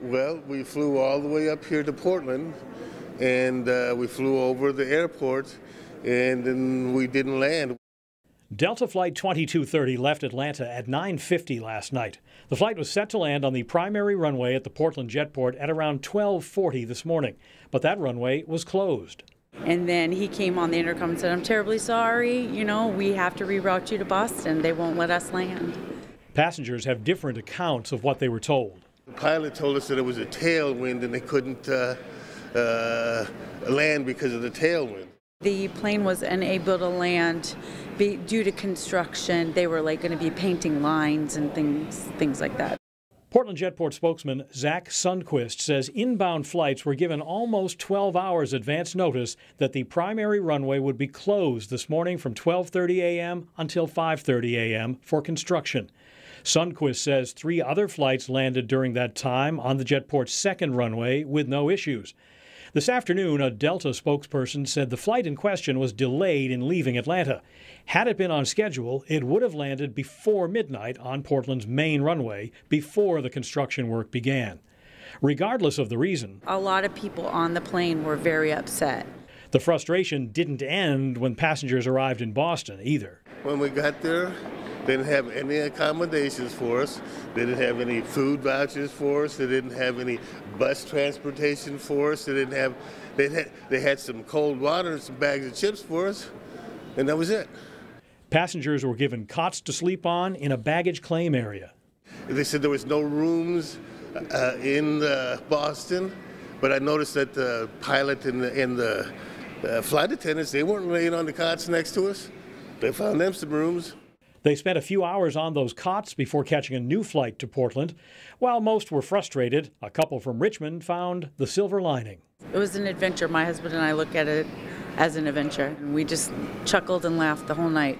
Well, we flew all the way up here to Portland, and we flew over the airport, and then we didn't land. Delta Flight 2230 left Atlanta at 9:50 last night. The flight was set to land on the primary runway at the Portland Jetport at around 12:40 this morning, but that runway was closed. And then he came on the intercom and said, "I'm terribly sorry, we have to reroute you to Boston. They won't let us land." Passengers have different accounts of what they were told. The pilot told us that it was a tailwind and they couldn't land because of the tailwind. The plane was unable to land due to construction. They were going to be painting lines and things like that. Portland Jetport spokesman Zach Sundquist says inbound flights were given almost 12 hours advance notice that the primary runway would be closed this morning from 12:30 a.m. until 5:30 a.m. for construction. Sundquist says 3 other flights landed during that time on the Jetport's second runway with no issues. This afternoon, a Delta spokesperson said the flight in question was delayed in leaving Atlanta. Had it been on schedule, it would have landed before midnight on Portland's main runway before the construction work began. Regardless of the reason, a lot of people on the plane were very upset. The frustration didn't end when passengers arrived in Boston either. When we got there, they didn't have any accommodations for us. They didn't have any food vouchers for us. They didn't have any bus transportation for us. They had some cold water and some bags of chips for us, and that was it. Passengers were given cots to sleep on in a baggage claim area. They said there was no rooms in Boston, but I noticed that the pilot and the flight attendants, they weren't laying on the cots next to us. They found them some rooms. They spent a few hours on those cots before catching a new flight to Portland. While most were frustrated, a couple from Richmond found the silver lining. It was an adventure. My husband and I look at it as an adventure. We just chuckled and laughed the whole night.